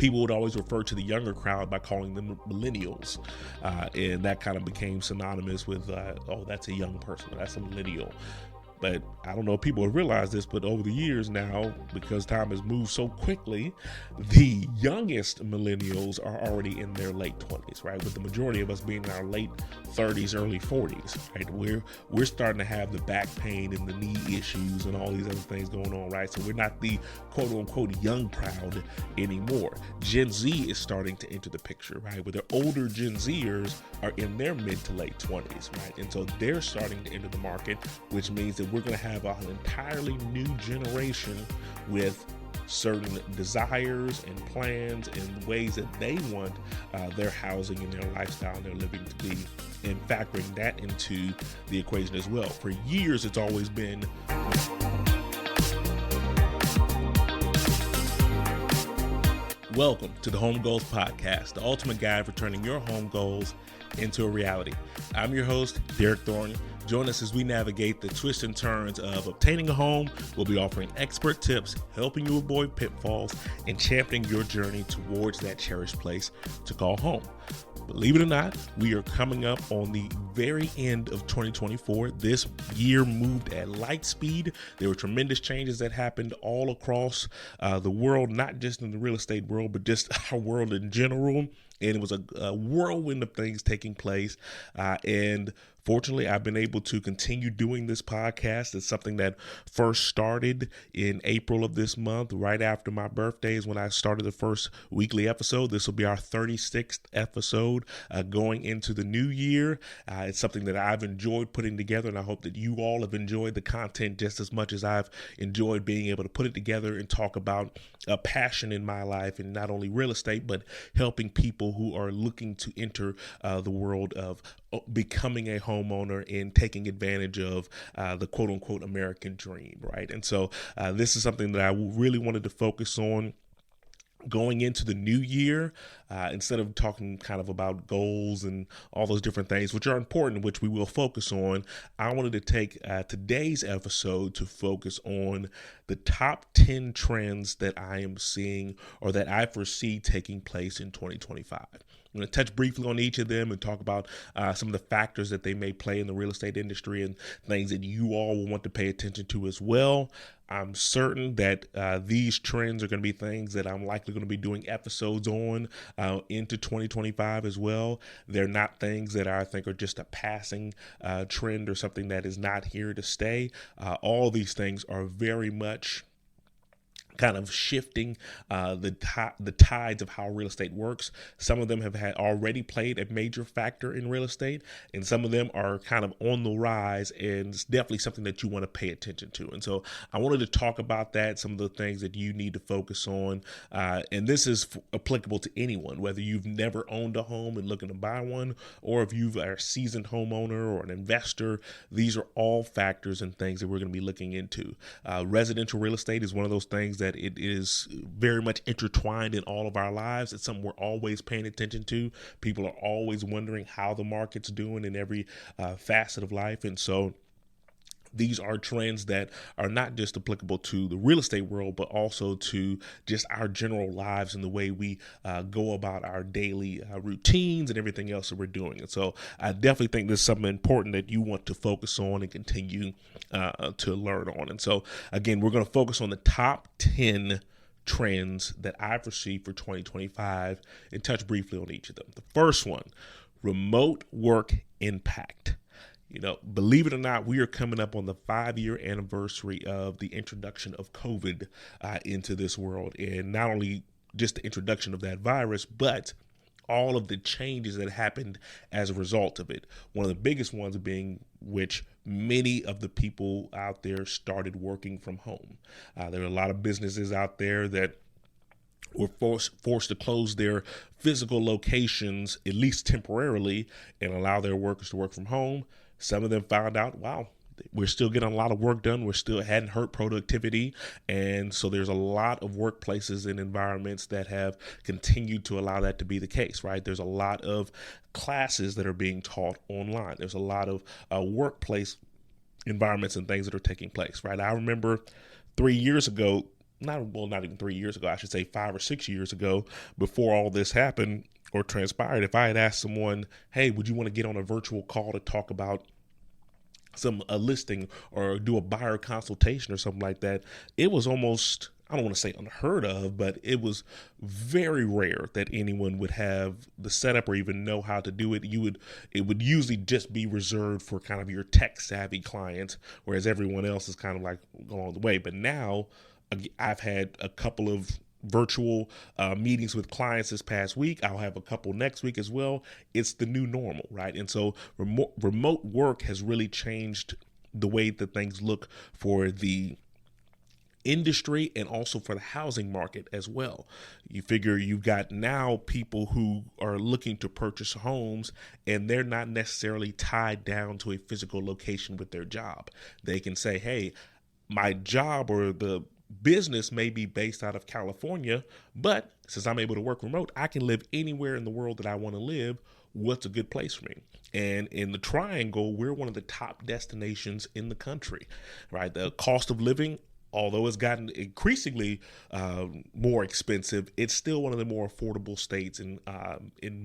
people would always refer to the younger crowd by calling them millennials. And that kind of became synonymous with, oh, that's a young person, that's a millennial. But I don't know if people have realized this, but over the years now, because time has moved so quickly, the youngest millennials are already in their late 20s, right? With the majority of us being in our late 30s, early 40s, right? We're starting to have the back pain and the knee issues and all these other things going on, right? So we're not the quote unquote young crowd anymore. Gen Z is starting to enter the picture, right? Where the older Gen Zers are in their mid to late 20s, right? And so they're starting to enter the market, which means that we're going to have an entirely new generation with certain desires and plans and ways that they want their housing and their lifestyle and their living to be, and factoring that into the equation as well. For years, it's always been welcome to the Home Goals Podcast, the ultimate guide for turning your home goals into a reality. I'm your host, Derek Thorne. Join us as we navigate the twists and turns of obtaining a home. We'll be offering expert tips, helping you avoid pitfalls, and championing your journey towards that cherished place to call home. Believe it or not, we are coming up on the very end of 2024. This year moved at light speed. There were tremendous changes that happened all across the world, not just in the real estate world, but just our world in general. And it was a whirlwind of things taking place. And fortunately, I've been able to continue doing this podcast. It's something that first started in April of this month, right after my birthday is when I started the first weekly episode. This will be our 36th episode going into the new year. It's something that I've enjoyed putting together, and I hope that you all have enjoyed the content just as much as I've enjoyed being able to put it together and talk about a passion in my life, and not only real estate, but helping people who are looking to enter the world of becoming a homeowner and taking advantage of the quote unquote American dream, right? And so this is something that I really wanted to focus on going into the new year. Instead of talking kind of about goals and all those different things, which are important, which we will focus on, I wanted to take today's episode to focus on the top 10 trends that I am seeing or that I foresee taking place in 2025. I'm going to touch briefly on each of them and talk about some of the factors that they may play in the real estate industry and things that you all will want to pay attention to as well. I'm certain that these trends are going to be things that I'm likely going to be doing episodes on into 2025 as well. They're not things that I think are just a passing trend or something that is not here to stay. All these things are very much kind of shifting the tides of how real estate works. Some of them have had already played a major factor in real estate, and some of them are kind of on the rise, and it's definitely something that you want to pay attention to. And so I wanted to talk about that, some of the things that you need to focus on. And this is applicable to anyone, whether you've never owned a home and looking to buy one, or if you are a seasoned homeowner or an investor. These are all factors and things that we're going to be looking into. Residential real estate is one of those things that it is very much intertwined in all of our lives. It's something we're always paying attention to. People are always wondering how the market's doing in every facet of life. And so these are trends that are not just applicable to the real estate world, but also to just our general lives and the way we go about our daily routines and everything else that we're doing. And so I definitely think this is something important that you want to focus on and continue to learn on. And so, again, we're going to focus on the top 10 trends that I foresee for 2025 and touch briefly on each of them. The first one, remote work impact. You know, believe it or not, we are coming up on the 5-year anniversary of the introduction of COVID into this world. And not only just the introduction of that virus, but all of the changes that happened as a result of it. One of the biggest ones being which many of the people out there started working from home. There are a lot of businesses out there that were forced to close their physical locations, at least temporarily, and allow their workers to work from home. Some of them found out, wow, we're still getting a lot of work done. We're still hadn't hurt productivity. And so there's a lot of workplaces and environments that have continued to allow that to be the case, right? There's a lot of classes that are being taught online. There's a lot of workplace environments and things that are taking place, right? I remember 3 years ago, not even 3 years ago, I should say 5 or 6 years ago, before all this happened or transpired, if I had asked someone, hey, would you want to get on a virtual call to talk about a listing or do a buyer consultation or something like that, it was almost, I don't want to say unheard of, but it was very rare that anyone would have the setup or even know how to do it. It would usually just be reserved for kind of your tech savvy clients, whereas everyone else is kind of like going the way. But now I've had a couple of virtual meetings with clients this past week. I'll have a couple next week as well. It's the new normal, right? And so remote work has really changed the way that things look for the industry and also for the housing market as well. You figure you've got now people who are looking to purchase homes and they're not necessarily tied down to a physical location with their job. They can say, hey, my job or the business may be based out of California, but since I'm able to work remote, I can live anywhere in the world that I want to live. What's a good place for me? And in the Triangle, we're one of the top destinations in the country, right? The cost of living, although it's gotten increasingly more expensive, it's still one of the more affordable states in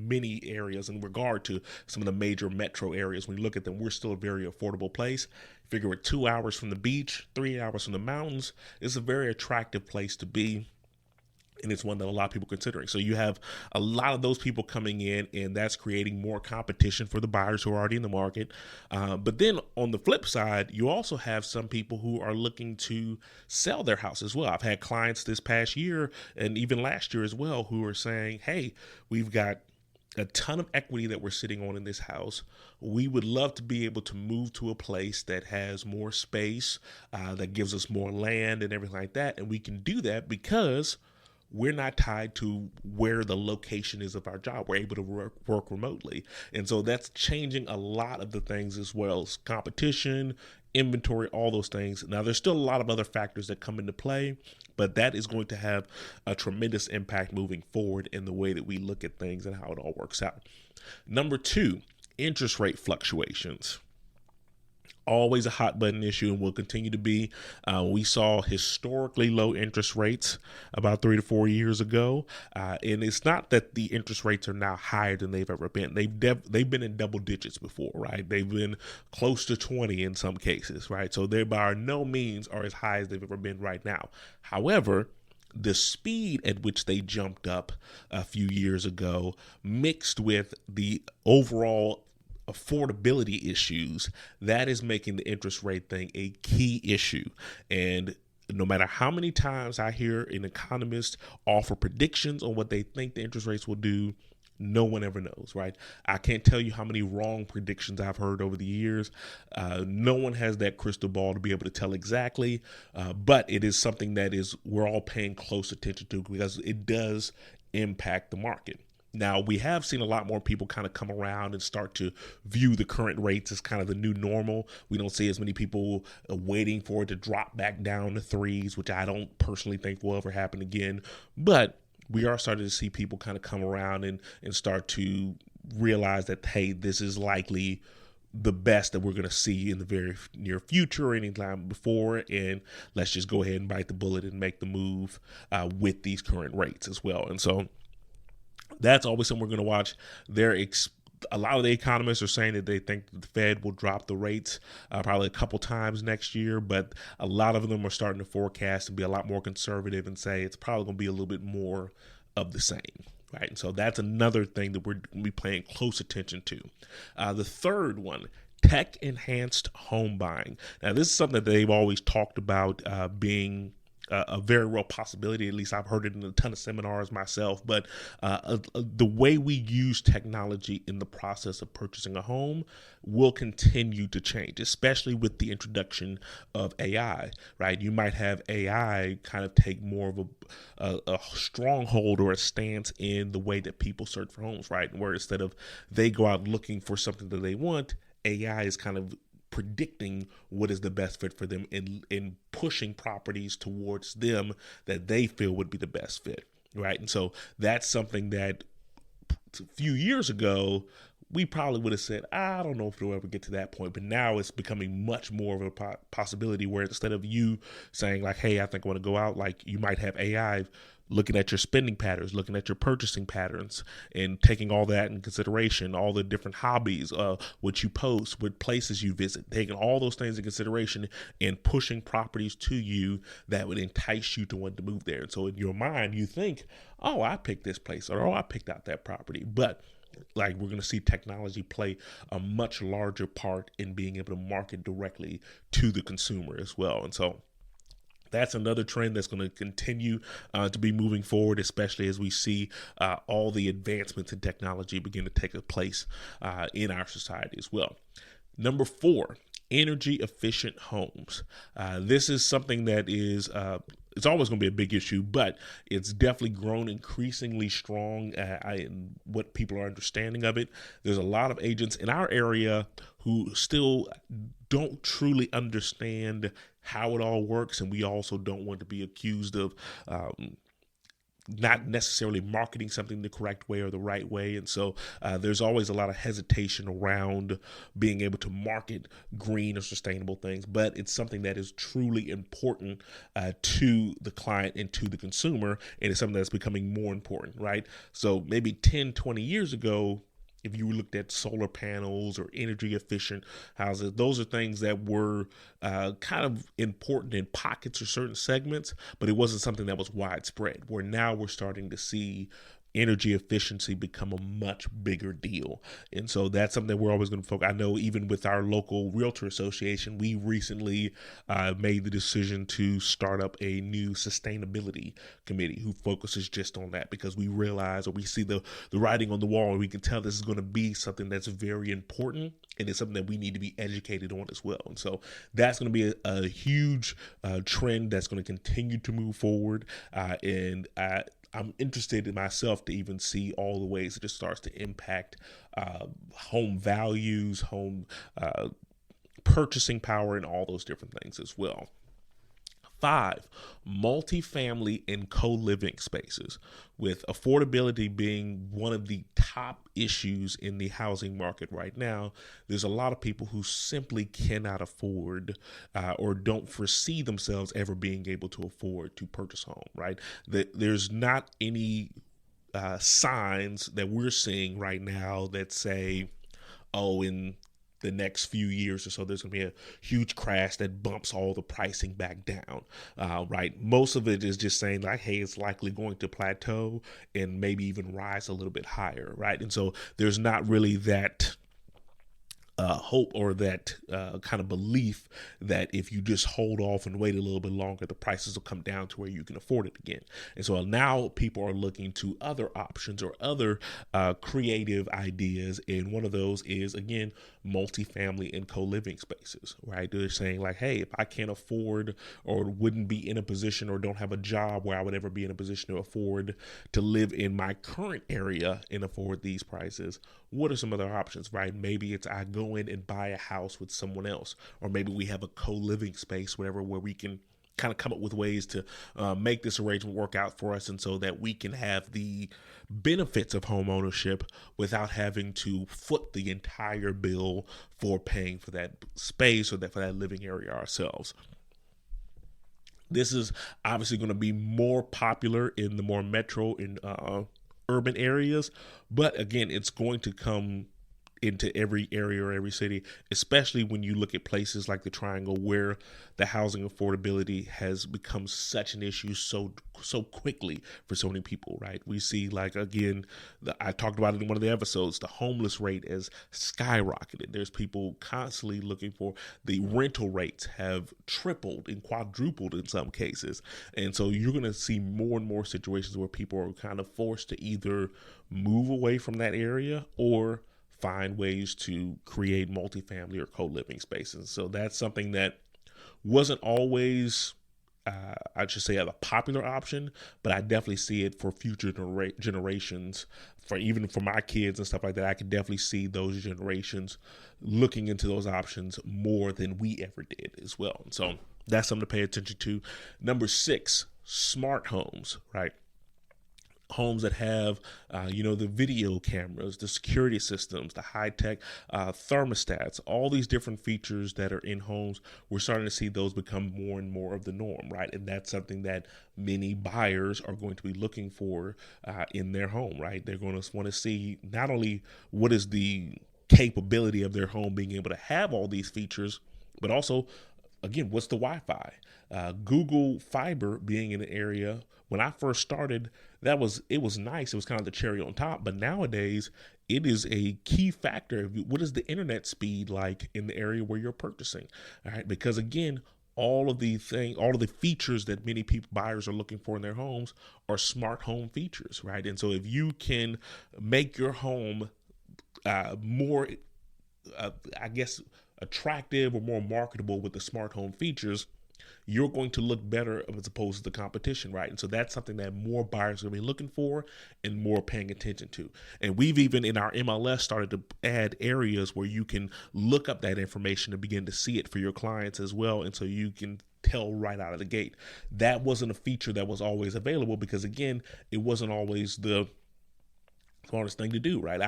many areas in regard to some of the major metro areas. When you look at them, we're still a very affordable place. Figure we're 2 hours from the beach, 3 hours from the mountains. It's a very attractive place to be. And it's one that a lot of people are considering. So you have a lot of those people coming in, and that's creating more competition for the buyers who are already in the market. But then on the flip side, you also have some people who are looking to sell their house as well. I've had clients this past year and even last year as well who are saying, hey, we've got a ton of equity that we're sitting on in this house. We would love to be able to move to a place that has more space, that gives us more land and everything like that. And we can do that because we're not tied to where the location is of our job. We're able to work remotely. And so that's changing a lot of the things as well as competition, inventory, all those things. Now, there's still a lot of other factors that come into play, but that is going to have a tremendous impact moving forward in the way that we look at things and how it all works out. Number 2, interest rate fluctuations. Always a hot button issue and will continue to be. We saw historically low interest rates about 3 to 4 years ago. And it's not that the interest rates are now higher than they've ever been. They've been in double digits before, right? They've been close to 20 in some cases, right? So they by no means are as high as they've ever been right now. However, the speed at which they jumped up a few years ago, mixed with the overall affordability issues, that is making the interest rate thing a key issue. And no matter how many times I hear an economist offer predictions on what they think the interest rates will do, no one ever knows, right? I can't tell you how many wrong predictions I've heard over the years. No one has that crystal ball to be able to tell exactly, but it is something that we're all paying close attention to because it does impact the market. Now, we have seen a lot more people kind of come around and start to view the current rates as kind of the new normal. We don't see as many people waiting for it to drop back down to 3s, which I don't personally think will ever happen again. But we are starting to see people kind of come around and start to realize that, hey, this is likely the best that we're going to see in the very near future or any time before, and let's just go ahead and bite the bullet and make the move with these current rates as well. And so that's always something we're going to watch. A lot of the economists are saying that they think that the Fed will drop the rates probably a couple times next year, but a lot of them are starting to forecast and be a lot more conservative and say it's probably going to be a little bit more of the same. Right. And so that's another thing that we're going to be paying close attention to. The third one, tech enhanced home buying. Now, this is something that they've always talked about being a very real possibility. At least I've heard it in a ton of seminars myself. But the way we use technology in the process of purchasing a home will continue to change, especially with the introduction of AI, right? You might have AI kind of take more of a stronghold or a stance in the way that people search for homes, right? Where instead of they go out looking for something that they want, AI is kind of predicting what is the best fit for them and pushing properties towards them that they feel would be the best fit, right? And so that's something that a few years ago we probably would have said, I don't know if it'll ever get to that point. But now it's becoming much more of a possibility where instead of you saying like, hey, I think I want to go out, like you might have AI looking at your spending patterns, looking at your purchasing patterns, and taking all that in consideration, all the different hobbies, what you post, what places you visit, taking all those things in consideration and pushing properties to you that would entice you to want to move there. And so in your mind, you think, oh, I picked this place, or oh, I picked out that property. But like we're going to see technology play a much larger part in being able to market directly to the consumer as well. And so that's another trend that's going to continue to be moving forward, especially as we see all the advancements in technology begin to take place in our society as well. Number 4, energy efficient homes. This is something that is it's always going to be a big issue, but it's definitely grown increasingly strong in what people are understanding of it. There's a lot of agents in our area who still don't truly understand how it all works, and we also don't want to be accused of not necessarily marketing something the correct way or the right way. And so there's always a lot of hesitation around being able to market green or sustainable things, but it's something that is truly important to the client and to the consumer, and it's something that's becoming more important, right? So maybe 10, 20 years ago, if you looked at solar panels or energy efficient houses, those are things that were kind of important in pockets or certain segments, but it wasn't something that was widespread, where now we're starting to see energy efficiency become a much bigger deal. And so that's something that we're always going to focus. I know even with our local realtor association, we recently made the decision to start up a new sustainability committee who focuses just on that, because we realize, or we see the writing on the wall, and we can tell this is going to be something that's very important, and it's something that we need to be educated on as well. And so that's going to be a huge trend that's going to continue to move forward. I'm interested in myself to even see all the ways that it starts to impact home values, home purchasing power, and all those different things as well. 5, multifamily and co-living spaces, with affordability being one of the top issues in the housing market right now. There's a lot of people who simply cannot afford or don't foresee themselves ever being able to afford to purchase a home, right? There's not any signs that we're seeing right now that say, oh, in the next few years or so, there's going to be a huge crash that bumps all the pricing back down, right? Most of it is just saying like, hey, it's likely going to plateau and maybe even rise a little bit higher, right? And so there's not really that hope or that kind of belief that if you just hold off and wait a little bit longer, the prices will come down to where you can afford it again. And so now people are looking to other options or other creative ideas. And one of those is, again, multifamily and co-living spaces, right? They're saying like, hey, if I can't afford or wouldn't be in a position or don't have a job where I would ever be in a position to afford to live in my current area and afford these prices, what are some other options, right? Maybe it's I go in and buy a house with someone else, or maybe we have a co-living space, whatever, where we can kind of come up with ways to make this arrangement work out for us, and so that we can have the benefits of home ownership without having to foot the entire bill for paying for that space or for that living area ourselves. This is obviously going to be more popular in the more metro and urban areas, but again, it's going to come into every area or every city, especially when you look at places like the Triangle, where the housing affordability has become such an issue so quickly for so many people, right? We see, like, again, I talked about it in one of the episodes, the homeless rate has skyrocketed. There's people constantly looking for, the rental rates have tripled and quadrupled in some cases. And so you're going to see more and more situations where people are kind of forced to either move away from that area or find ways to create multifamily or co-living spaces. So that's something that wasn't always, I should say, a popular option, but I definitely see it for future generations, even for my kids and stuff like that. I could definitely see those generations looking into those options more than we ever did as well. And so that's something to pay attention to. Number 6, smart homes, right? homes that have, the video cameras, the security systems, the high-tech thermostats, all these different features that are in homes. We're starting to see those become more and more of the norm, right? And that's something that many buyers are going to be looking for in their home, right? They're going to want to see not only what is the capability of their home being able to have all these features, but also, again, what's the Wi-Fi? Google Fiber being in the area when I first started, it was nice. It was kind of the cherry on top. But nowadays, it is a key factor. What is the internet speed like in the area where you're purchasing? All right, because again, all of the features that many people buyers are looking for in their homes are smart home features, right? And so if you can make your home more, I guess, attractive or more marketable with the smart home features, you're going to look better as opposed to the competition, right? And so that's something that more buyers are going to be looking for and more paying attention to. And we've even in our MLS started to add areas where you can look up that information and begin to see it for your clients as well. And so you can tell right out of the gate. That wasn't a feature that was always available because, again, it wasn't always the smartest thing to do, right?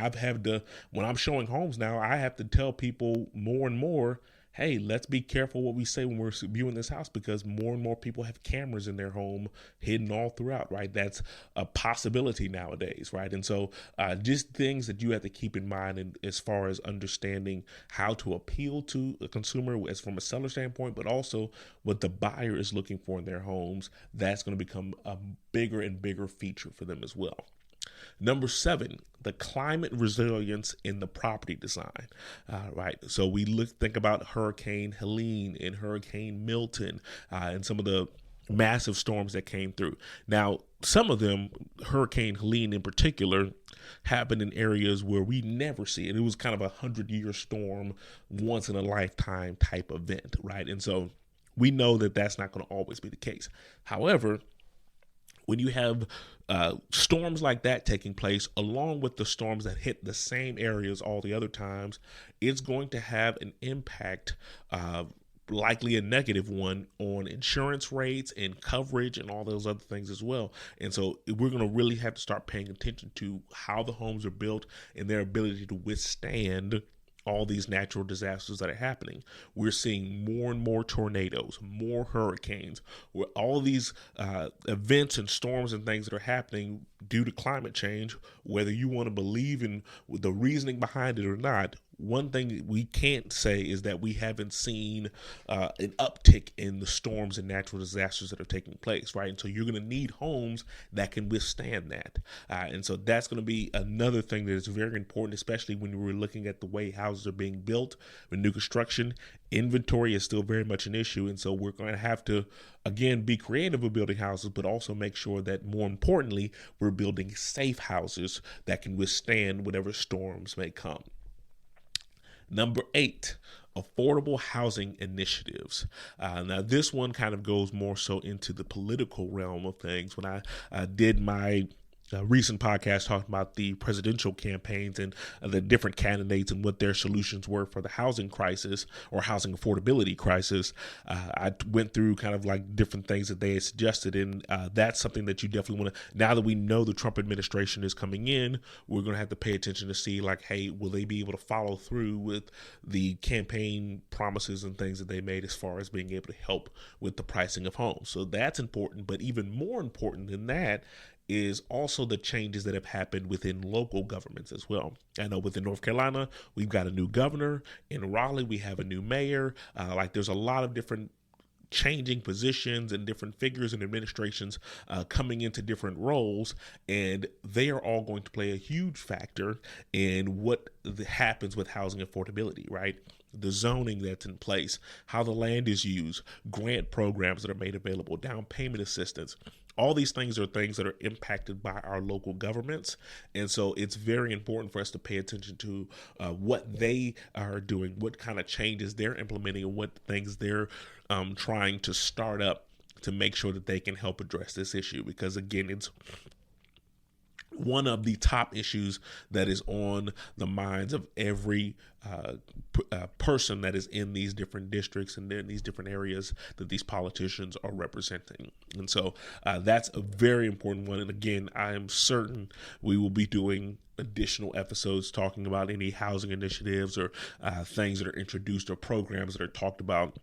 When I'm showing homes now, I have to tell people more and more, hey, let's be careful what we say when we're viewing this house because more and more people have cameras in their home hidden all throughout, right? That's a possibility nowadays, right? And so just things that you have to keep in mind as far as understanding how to appeal to a consumer as from a seller standpoint, but also what the buyer is looking for in their homes. That's going to become a bigger and bigger feature for them as well. Number 7, the climate resilience in the property design, right? So we think about Hurricane Helene and Hurricane Milton and some of the massive storms that came through. Now, some of them, Hurricane Helene in particular, happened in areas where we never see it. It was kind of a 100-year storm, once in a lifetime type event, right? And so we know that that's not going to always be the case. However, when you have storms like that taking place, along with the storms that hit the same areas all the other times, it's going to have an impact, likely a negative one, on insurance rates and coverage and all those other things as well. And so we're going to really have to start paying attention to how the homes are built and their ability to withstand all these natural disasters that are happening. We're seeing more and more tornadoes, more hurricanes, where all these events and storms and things that are happening due to climate change, whether you want to believe in the reasoning behind it or not. One thing we can't say is that we haven't seen an uptick in the storms and natural disasters that are taking place, right? And so you're going to need homes that can withstand that. And so that's going to be another thing that is very important, especially when we're looking at the way houses are being built with new construction. Inventory is still very much an issue. And so we're going to have to, again, be creative with building houses, but also make sure that, more importantly, we're building safe houses that can withstand whatever storms may come. Number 8, affordable housing initiatives. Now, this one kind of goes more so into the political realm of things. When I did my recent podcast talking about the presidential campaigns and the different candidates and what their solutions were for the housing crisis or housing affordability crisis, I went through kind of like different things that they had suggested. And that's something that you definitely want to, now that we know the Trump administration is coming in, we're going to have to pay attention to see, like, hey, will they be able to follow through with the campaign promises and things that they made as far as being able to help with the pricing of homes. So that's important. But even more important than that is also the changes that have happened within local governments as well. I know within North Carolina, we've got a new governor. In Raleigh, we have a new mayor. There's a lot of different changing positions and different figures and administrations coming into different roles, and they are all going to play a huge factor in what happens with housing affordability, right? The zoning that's in place, how the land is used, grant programs that are made available, down payment assistance. All these things are things that are impacted by our local governments. And so it's very important for us to pay attention to what they are doing, what kind of changes they're implementing, and what things they're trying to start up to make sure that they can help address this issue. Because again, it's one of the top issues that is on the minds of every person that is in these different districts and in these different areas that these politicians are representing. And so that's a very important one. And again, I am certain we will be doing additional episodes talking about any housing initiatives or things that are introduced or programs that are talked about,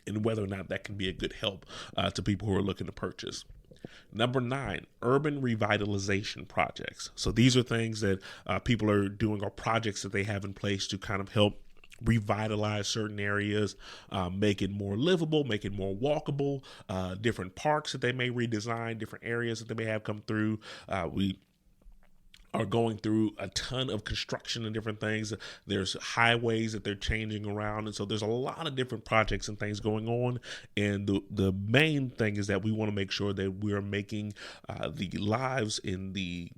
and whether or not that can be a good help to people who are looking to purchase. Number 9, urban revitalization projects. So these are things that people are doing, or projects that they have in place to kind of help revitalize certain areas, make it more livable, make it more walkable, different parks that they may redesign, different areas that they may have come through. We are going through a ton of construction and different things. There's highways that they're changing around. And so there's a lot of different projects and things going on. And the main thing is that we want to make sure that we're making the lives in the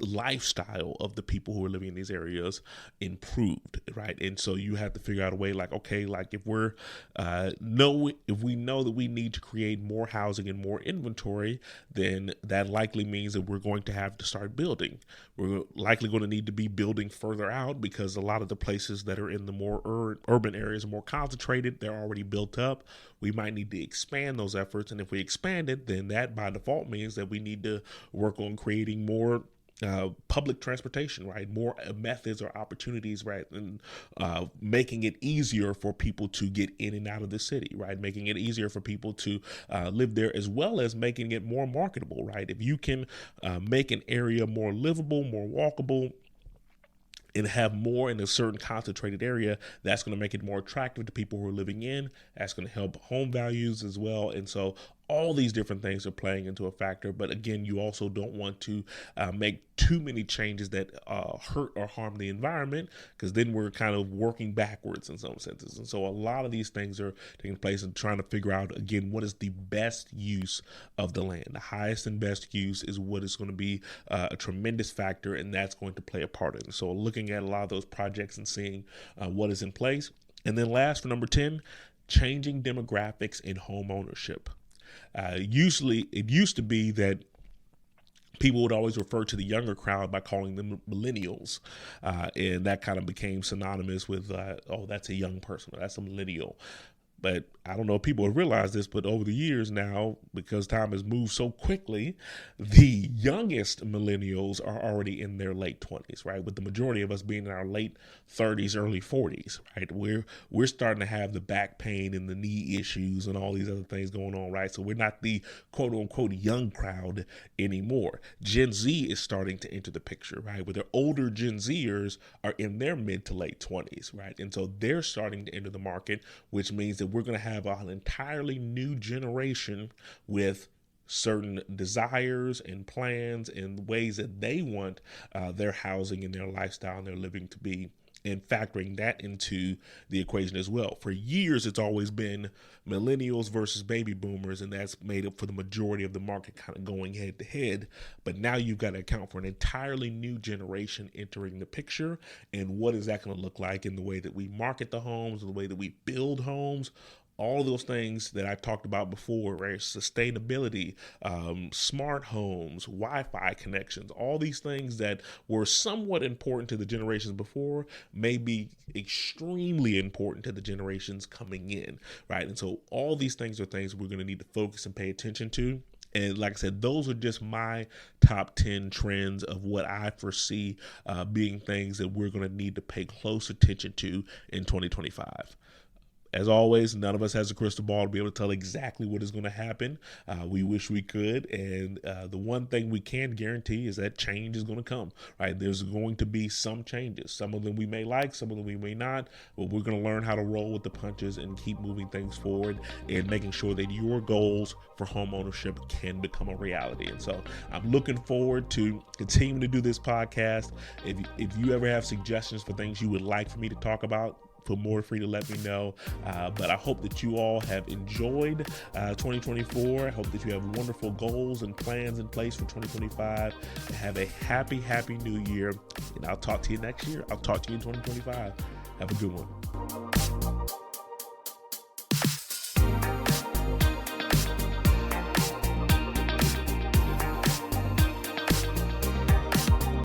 lifestyle of the people who are living in these areas improved, right? And so you have to figure out a way, like, okay, like if we know that we need to create more housing and more inventory, then that likely means that we're going to have to start building. We're likely going to need to be building further out, because a lot of the places that are in the more urban areas are more concentrated. They're already built up. We might need to expand those efforts. And if we expand it, then that by default means that we need to work on creating more public transportation, right? More methods or opportunities, right? And making it easier for people to get in and out of the city, right? Making it easier for people to live there, as well as making it more marketable, right? If you can make an area more livable, more walkable, and have more in a certain concentrated area, that's going to make it more attractive to people who are living in. That's going to help home values as well. And so all these different things are playing into a factor. But again, you also don't want to make too many changes that hurt or harm the environment, because then we're kind of working backwards in some senses. And so a lot of these things are taking place and trying to figure out, again, what is the best use of the land. The highest and best use is what is going to be a tremendous factor, and that's going to play a part in it. So looking at a lot of those projects and seeing what is in place. And then last, for number 10, changing demographics in home ownership. Usually it used to be that people would always refer to the younger crowd by calling them millennials. And that kind of became synonymous with, oh, that's a young person, or that's a millennial. But I don't know if people have realized this, but over the years now, because time has moved so quickly, the youngest millennials are already in their late 20s, right? With the majority of us being in our late 30s, early 40s, right? We're starting to have the back pain and the knee issues and all these other things going on, right? So we're not the quote unquote young crowd anymore. Gen Z is starting to enter the picture, right? Where the older Gen Zers are in their mid to late 20s, right? And so they're starting to enter the market, which means that we're going to have an entirely new generation with certain desires and plans and ways that they want their housing and their lifestyle and their living to be, and factoring that into the equation as well. For years, it's always been millennials versus baby boomers, and that's made up for the majority of the market kind of going head to head. But now you've got to account for an entirely new generation entering the picture, and what is that going to look like in the way that we market the homes, the way that we build homes, all those things that I talked about before, right? Sustainability, smart homes, Wi-Fi connections, all these things that were somewhat important to the generations before may be extremely important to the generations coming in, right? And so all these things are things we're going to need to focus and pay attention to. And like I said, those are just my top 10 trends of what I foresee being things that we're going to need to pay close attention to in 2025. As always, none of us has a crystal ball to be able to tell exactly what is going to happen. We wish we could. And the one thing we can guarantee is that change is going to come, right? There's going to be some changes. Some of them we may like, some of them we may not, but we're going to learn how to roll with the punches and keep moving things forward and making sure that your goals for home ownership can become a reality. And so I'm looking forward to continuing to do this podcast. If you ever have suggestions for things you would like for me to talk about, feel more free to let me know. But I hope that you all have enjoyed 2024. I hope that you have wonderful goals and plans in place for 2025. Have a happy new year. And I'll talk to you next year. I'll talk to you in 2025. Have a good one.